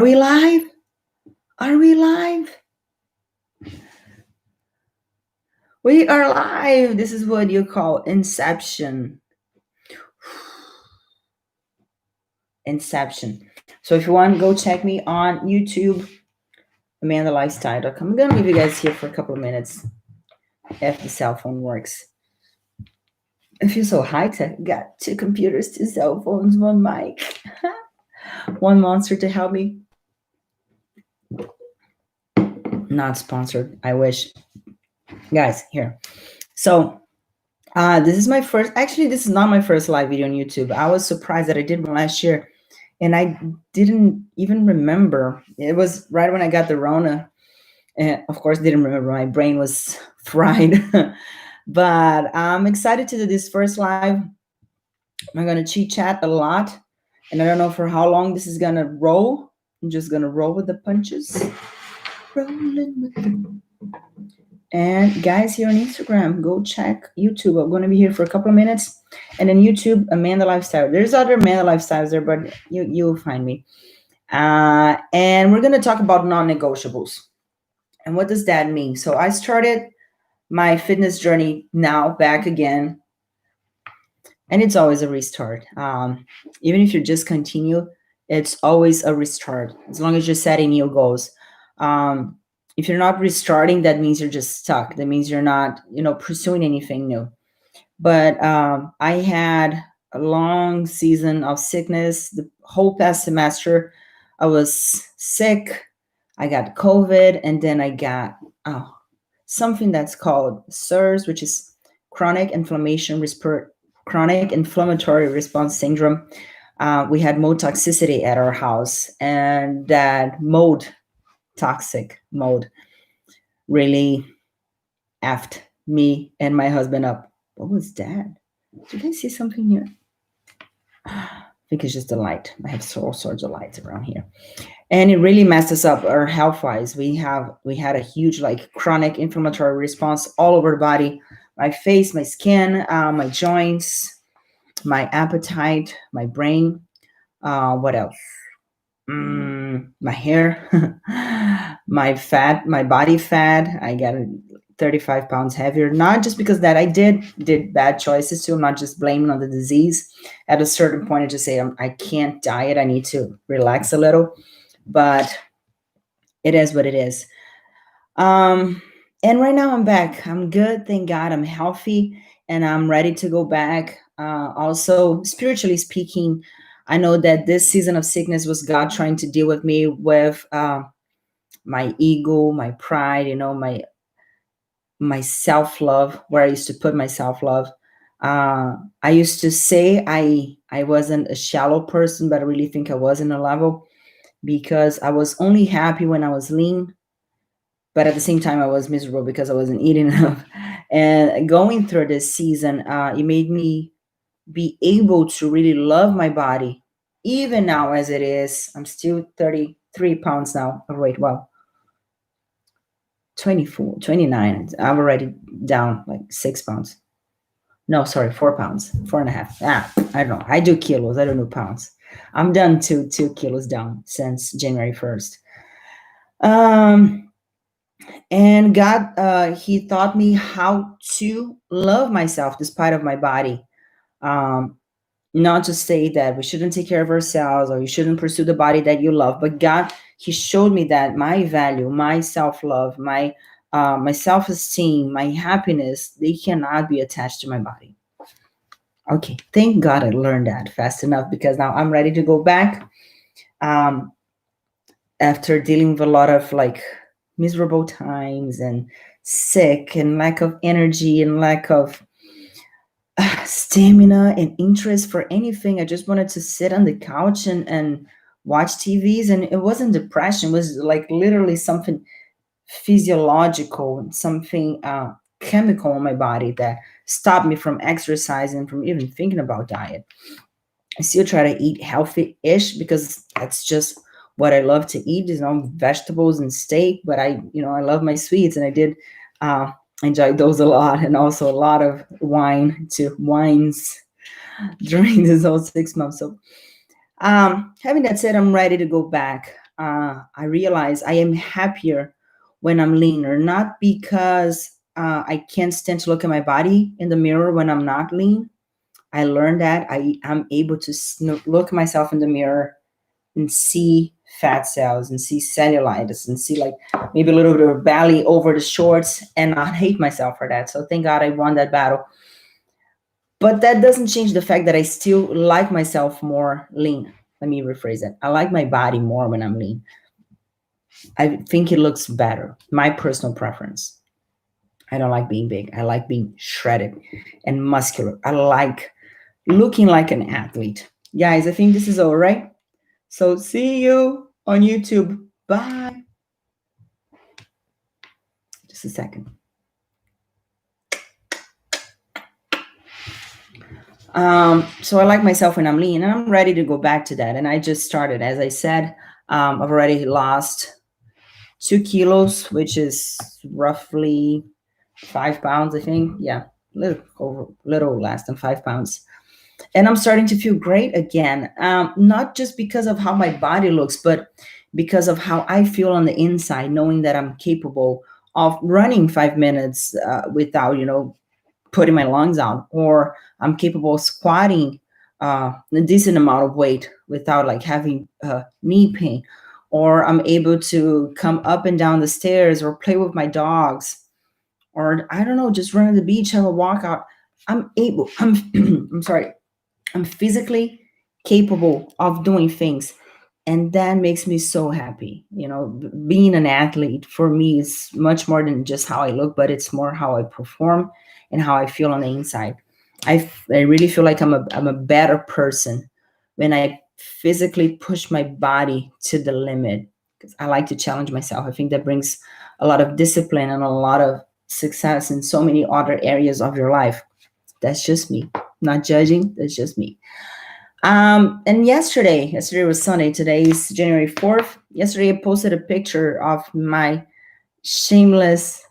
we live? Are we live? We are live. This is what you call inception. Inception. So if you want, go check me on YouTube, AmandaLifestyle.com. I'm going to leave you guys here for a couple of minutes if the cell phone works. I feel so high tech. Got 2 computers, 2 cell phones, 1 mic, 1 monster to help me. Not sponsored. I wish. Guys, here. So this is my first, actually, this is not my first live video on YouTube. I was surprised that I did one last year and I didn't even remember. It was right when I got the Rona. And of course, didn't remember. My brain was fried. But I'm excited to do this first live. I'm going to chit chat a lot. And I don't know for how long this is going to roll. I'm just going to roll with the punches. Rolling with them. And guys, here on Instagram, go check YouTube. I'm going to be here for a couple of minutes. And then YouTube, Amanda Lifestyle. There's other Amanda Lifestyles there, but you'll find me. And we're going to talk about non-negotiables. And what does that mean? So I started my fitness journey now back again. And it's always a restart. Even if you just continue, it's always a restart. As long as you're setting new goals. If you're not restarting, that means you're just stuck. That means you're not, pursuing anything new. But I had a long season of sickness. The whole past semester, I was sick. I got COVID, and then I got something that's called SIRS, which is chronic inflammatory response syndrome. We had mold toxicity at our house, and that toxic mold really effed me and my husband up. What was that? Did I see something here? I think it's just the light. I have all sorts of lights around here. And it really messed us up, our health-wise. We had a huge, chronic inflammatory response all over the body. My face, my skin, my joints, my appetite, my brain. What else? My hair, my fat, my body fat. I got 35 pounds heavier, not just because that I did bad choices too. I'm not just blaming on the disease. At a certain point, I just say I can't diet. I need to relax a little, but it is what it is. And right now I'm back. I'm good. Thank God. I'm healthy and I'm ready to go back. Also, spiritually speaking, I know that this season of sickness was God trying to deal with me with my ego, my pride, my self-love, where I used to put my self-love. I used to say I wasn't a shallow person, but I really think I was in a level because I was only happy when I was lean. But at the same time, I was miserable because I wasn't eating enough. And going through this season, it made me be able to really love my body, even now as it is. I'm still 33 pounds now of weight. Well, 24, 29. I'm already down 6 pounds. No, sorry, 4 pounds, 4.5. I don't know. I do kilos. I don't do pounds. I'm done 2 kilos down since January 1st. And God, he taught me how to love myself despite of my body. Not to say that we shouldn't take care of ourselves or you shouldn't pursue the body that you love, but God, he showed me that my value, my self-love, my self-esteem, my happiness, they cannot be attached to my body. Okay, thank God I learned that fast enough because now I'm ready to go back. After dealing with a lot of miserable times and sick and lack of energy and lack of stamina and interest for anything. I just wanted to sit on the couch and watch TVs, and it wasn't depression. It was literally something physiological, something chemical in my body that stopped me from exercising, from even thinking about diet. I still try to eat healthy-ish because that's just what I love to eat, vegetables and steak, but I love my sweets, and I did enjoy those a lot, and also a lot of wines during this whole 6 months. So having that said, I'm ready to go back. I realize I am happier when I'm leaner, not because I can't stand to look at my body in the mirror when I'm not lean. I learned that I'm able to look myself in the mirror and see fat cells and see cellulitis and see like maybe a little bit of belly over the shorts and not hate myself for that. So thank God I won that battle. But that doesn't change the fact that I still like myself more lean. Let me rephrase it. I like my body more when I'm lean. I think it looks better. My personal preference. I don't like being big. I like being shredded and muscular. I like looking like an athlete. Guys, I think this is all right. So see you on YouTube. Bye. Just a second. So I like myself when I'm lean, and I'm ready to go back to that. And I just started, as I said, I've already lost 2 kilos, which is roughly 5 pounds, I think. Yeah, little less than 5 pounds. And I'm starting to feel great again. Not just because of how my body looks, but because of how I feel on the inside, knowing that I'm capable of running 5 minutes without, putting my lungs out, or I'm capable of squatting a decent amount of weight without like having knee pain, or I'm able to come up and down the stairs or play with my dogs, or I don't know, just run on the beach, have a walkout. I'm sorry, I'm physically capable of doing things. And that makes me so happy. Being an athlete for me is much more than just how I look, but it's more how I perform and how I feel on the inside. I really feel like I'm a better person when I physically push my body to the limit, because I like to challenge myself. I think that brings a lot of discipline and a lot of success in so many other areas of your life. That's just me. Not judging, that's just me. And yesterday was Sunday. Today is January 4th. Yesterday, I posted a picture of my shameless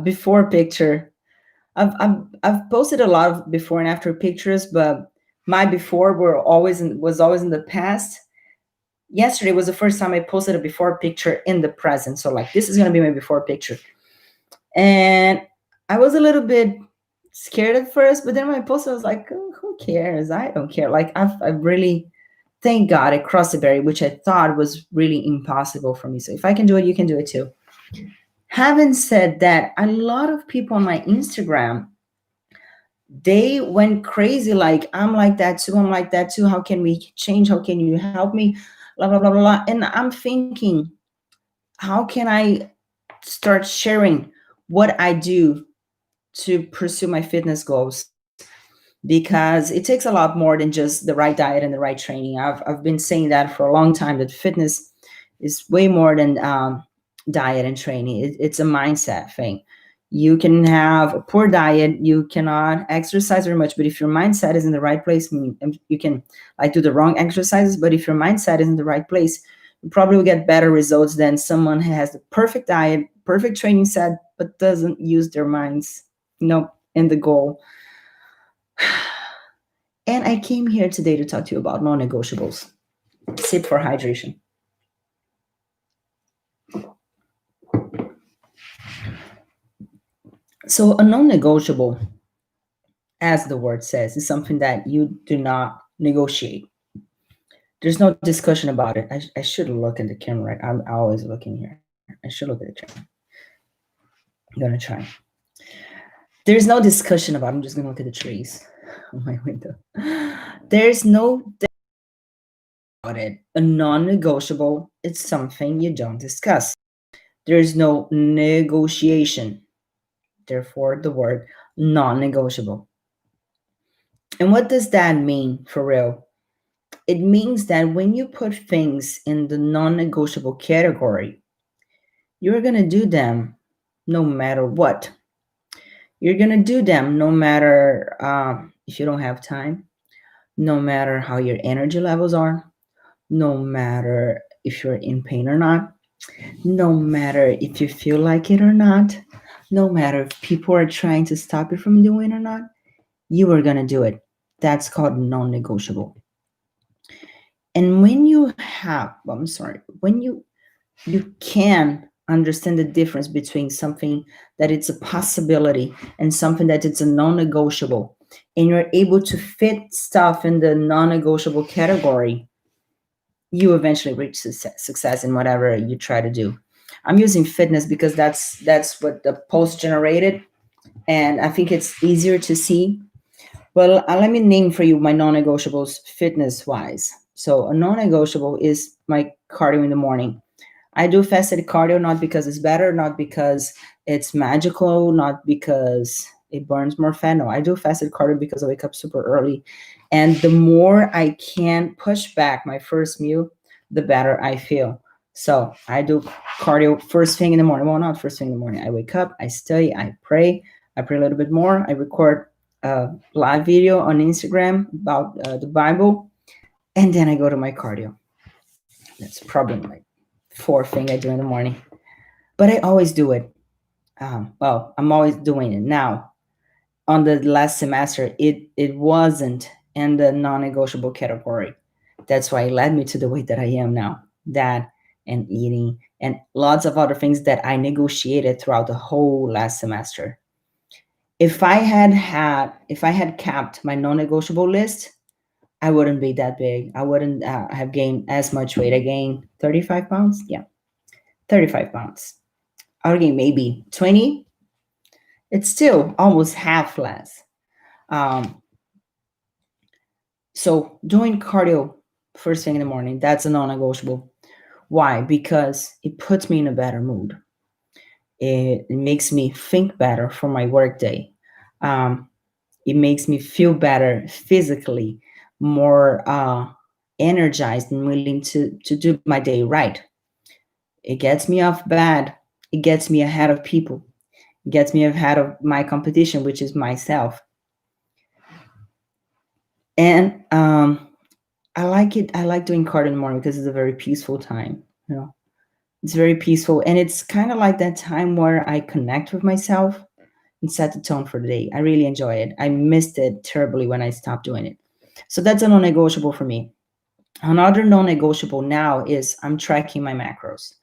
before picture. I've posted a lot of before and after pictures, but my before was always in the past. Yesterday was the first time I posted a before picture in the present. So like, this is gonna be my before picture. And I was a little bit scared at first, but then when I posted, I was like, oh, who cares? I don't care. Like I've really, thank God I crossed the barrier, which I thought was really impossible for me. So if I can do it, you can do it too. Having said that, a lot of people on my Instagram, they went crazy. Like, I'm like that too. I'm like that too. How can we change? How can you help me? Blah, blah, blah, blah, blah. And I'm thinking, how can I start sharing what I do to pursue my fitness goals? Because it takes a lot more than just the right diet and the right training. I've been saying that for a long time, that fitness is way more than diet and training. It's a mindset thing. You can have a poor diet, you cannot exercise very much, but if your mindset is in the right place, you can like do the wrong exercises, but if your mindset is in the right place, you probably will get better results than someone who has the perfect diet, perfect training set, but doesn't use their minds, in the goal. And I came here today to talk to you about non-negotiables. Sip for hydration. So a non-negotiable, as the word says, is something that you do not negotiate. There's no discussion about it. I should look at the camera, right? I'm always looking here. I should look at the camera. I'm going to try. There's no discussion about it. I'm just going to look at the trees on my window. There's no about it. A non-negotiable is something you don't discuss. There's no negotiation. Therefore, the word non-negotiable. And what does that mean for real? It means that when you put things in the non-negotiable category, you're going to do them no matter what. You're going to do them no matter if you don't have time, no matter how your energy levels are, no matter if you're in pain or not, no matter if you feel like it or not, no matter if people are trying to stop you from doing it or not, you are going to do it. That's called non-negotiable. And when you you can understand the difference between something that it's a possibility and something that it's a non-negotiable, and you're able to fit stuff in the non-negotiable category, you eventually reach success in whatever you try to do. I'm using fitness because that's what the post generated, and I think it's easier to see. Well, let me name for you my non-negotiables fitness wise. So a non-negotiable is my cardio in the morning. I do fasted cardio not because it's better, not because it's magical, not because it burns more fat. No, I do fasted cardio because I wake up super early. And the more I can push back my first meal, the better I feel. So I do cardio first thing in the morning. Well, not first thing in the morning. I wake up, I study, I pray a little bit more. I record a live video on Instagram about the Bible, and then I go to my cardio. That's probably my fourth thing I do in the morning. But I always do it. Well, I'm always doing it now. On the last semester, it wasn't in the non-negotiable category. That's why it led me to the weight that I am now. That and eating and lots of other things that I negotiated throughout the whole last semester. If I had kept my non-negotiable list, I wouldn't be that big. I wouldn't have gained as much weight. I gained 35 pounds. Yeah, 35 pounds. I would gain maybe 20. It's still almost half less. Um, so doing cardio first thing in the morning, that's a non-negotiable. Why? Because it puts me in a better mood. It makes me think better for my workday. Um, it makes me feel better physically, more energized and willing to do my day right. It gets me off bed. It gets me ahead of people. It gets me ahead of my competition, which is myself. And I like it. I like doing cardio in the morning because it's a very peaceful time. You know, it's very peaceful, and it's kind of like that time where I connect with myself and set the tone for the day. I really enjoy it. I missed it terribly when I stopped doing it. So that's a non-negotiable for me. Another non-negotiable now is I'm tracking my macros.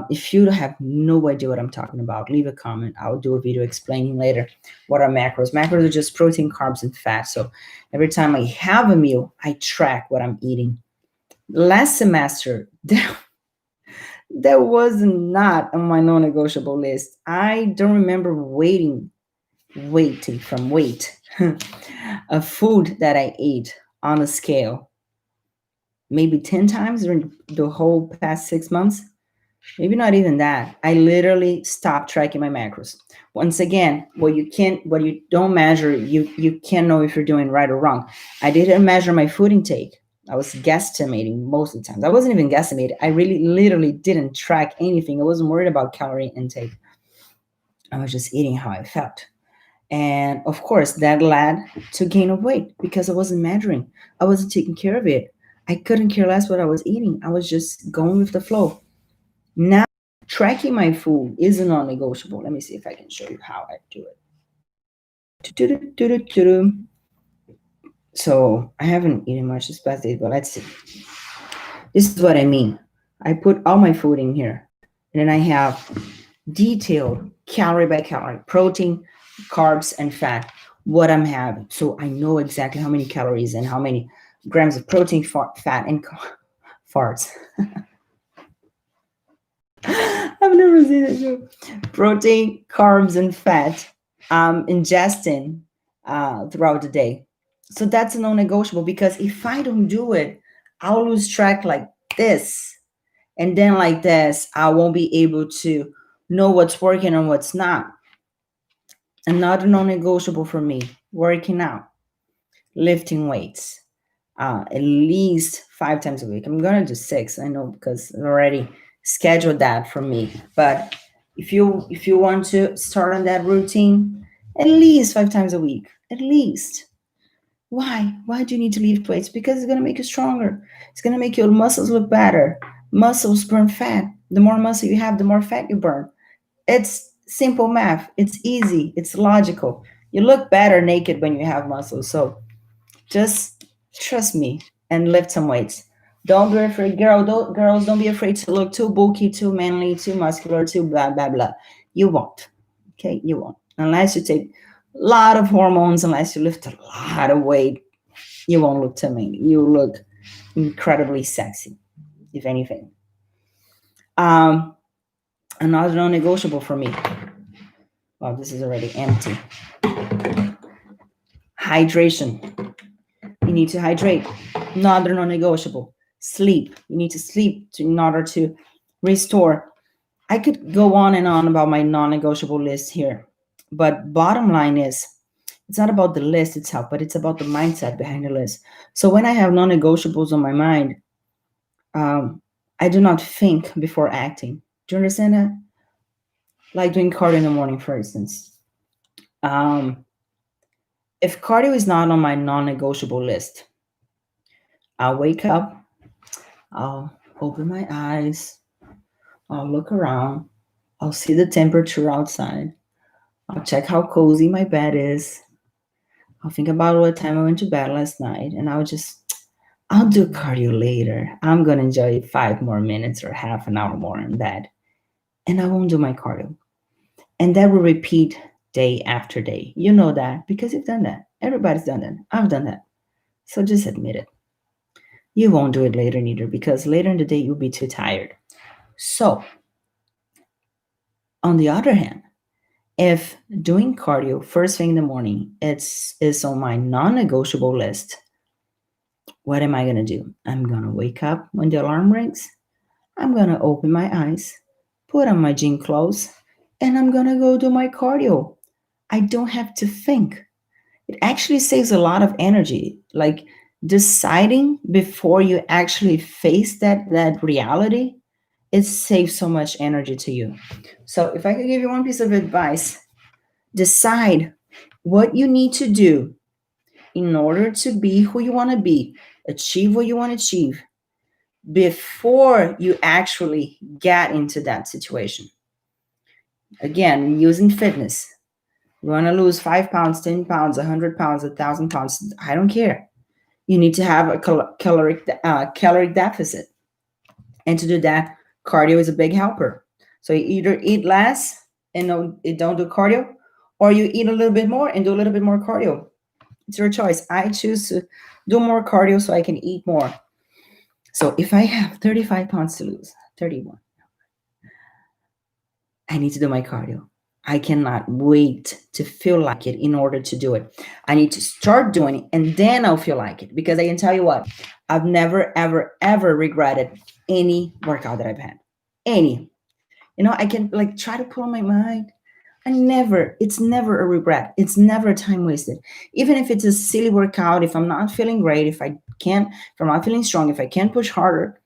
If you have no idea what I'm talking about, leave a comment. I'll do a video explaining later what are macros. Macros are just protein, carbs, and fat. So every time I have a meal, I track what I'm eating. Last semester, that was not on my non-negotiable list. I don't remember waiting from weight a food that I ate on a scale maybe 10 times during the whole past 6 months. Maybe not even that. I literally stopped tracking my macros. Once again, what you don't measure, you can't know if you're doing right or wrong. I didn't measure my food intake. I was guesstimating most of the times. I wasn't even guesstimating. I really literally didn't track anything. I wasn't worried about calorie intake. I was just eating how I felt. And of course, that led to gain of weight because I wasn't measuring. I wasn't taking care of it. I couldn't care less what I was eating. I was just going with the flow. Now, tracking my food is a non-negotiable. Let me see if I can show you how I do it. So I haven't eaten much this past days, but let's see. This is what I mean. I put all my food in here, and then I have detailed calorie by calorie, protein, carbs, and fat, what I'm having. So I know exactly how many calories and how many grams of protein, fat, and farts. I've never seen it show. Protein, carbs, and fat ingesting throughout the day. So that's a non-negotiable because if I don't do it, I'll lose track like this. And then like this, I won't be able to know what's working and what's not. Another non-negotiable for me, working out, lifting weights, at least 5 times a week. I'm gonna do 6. I know because I already scheduled that for me. But if you want to start on that routine, at least 5 times a week, at least. Why? Why do you need to lift weights? Because it's gonna make you stronger. It's gonna make your muscles look better. Muscles burn fat. The more muscle you have, the more fat you burn. It's simple math. It's easy. It's logical. You look better naked when you have muscles. So just trust me and lift some weights. Don't be afraid, girls. Don't be afraid to look too bulky, too manly, too muscular, too blah blah blah. You won't. Okay, you won't unless you take a lot of hormones. Unless you lift a lot of weight, you won't look too mean. You look incredibly sexy, if anything. Um, Another non-negotiable for me. Well, this is already empty. Hydration. You need to hydrate. Another non-negotiable. Sleep. You need to sleep in order to restore. I could go on and on about my non-negotiable list here, but bottom line is, it's not about the list itself, but it's about the mindset behind the list. So when I have non-negotiables on my mind, I do not think before acting. Do you understand that? Like doing cardio in the morning, for instance. If cardio is not on my non-negotiable list, I'll wake up, I'll open my eyes, I'll look around, I'll see the temperature outside, I'll check how cozy my bed is, I'll think about what time I went to bed last night, and I'll do cardio later. I'm going to enjoy 5 more minutes or half an hour more in bed, and I won't do my cardio. And that will repeat day after day. You know that because you've done that. Everybody's done that. I've done that. So just admit it. You won't do it later neither because later in the day you'll be too tired. So, on the other hand, if doing cardio first thing in the morning is on my non-negotiable list, what am I going to do? I'm going to wake up when the alarm rings. I'm going to open my eyes, put on my gym clothes, and I'm going to go do my cardio. I don't have to think. It actually saves a lot of energy. Like deciding before you actually face that reality, it saves so much energy to you. So if I could give you one piece of advice, decide what you need to do in order to be who you want to be, achieve what you want to achieve before you actually get into that situation. Again, using fitness. You want to lose 5 pounds, 10 pounds, 100 pounds, 1,000 pounds. I don't care. You need to have a calorie deficit. And to do that, cardio is a big helper. So you either eat less and don't do cardio, or you eat a little bit more and do a little bit more cardio. It's your choice. I choose to do more cardio so I can eat more. So if I have 35 pounds to lose, 31, I need to do my cardio. I cannot wait to feel like it in order to do it. I need to start doing it and then I'll feel like it, because I can tell you what, I've never, ever, ever regretted any workout that I've had. Any. I can try to pull on my mind. It's never a regret. It's never time wasted. Even if it's a silly workout, if I'm not feeling great, if I'm not feeling strong, if I can't push harder,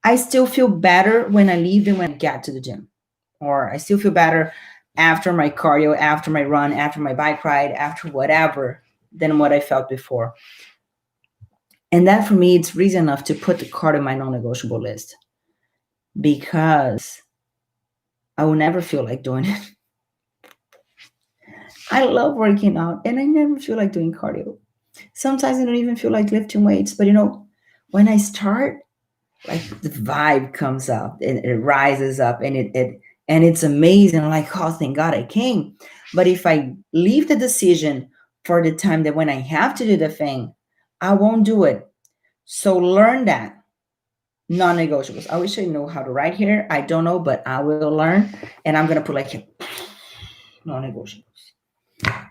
I still feel better when I leave than when I get to the gym. Or I still feel better after my cardio, after my run, after my bike ride, after whatever, than what I felt before. And that for me, it's reason enough to put the cardio on my non-negotiable list, because I will never feel like doing it. I love working out and I never feel like doing cardio. Sometimes I don't even feel like lifting weights, but when I start, like the vibe comes up and it rises up and it's amazing. I'm like, oh, thank God I came. But if I leave the decision for the time that when I have to do the thing, I won't do it. So learn that. Non-negotiables. I wish I know how to write here. I don't know, but I will learn. And I'm going to put non-negotiables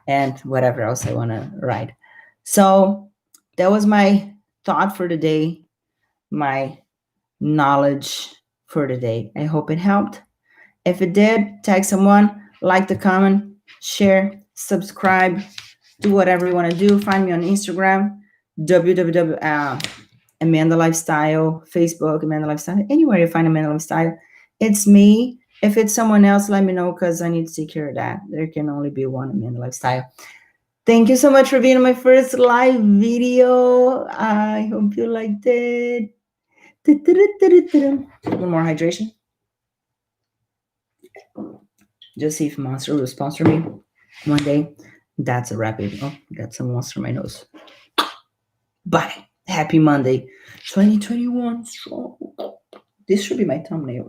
and whatever else I want to write. So that was my thought for today, my knowledge for today. I hope it helped. If it did, tag someone, like the comment, share, subscribe, do whatever you want to do. Find me on Instagram, Amanda Lifestyle, Facebook, Amanda Lifestyle, anywhere you find Amanda Lifestyle. It's me. If it's someone else, let me know, because I need to take care of that. There can only be one Amanda Lifestyle. Thank you so much for being on my first live video. I hope you liked it. One more hydration. Just see if Monster will sponsor me one day. That's a rapid. Oh, got some Monster in my nose. Bye. Happy Monday. 2021 strong. This should be my thumbnail.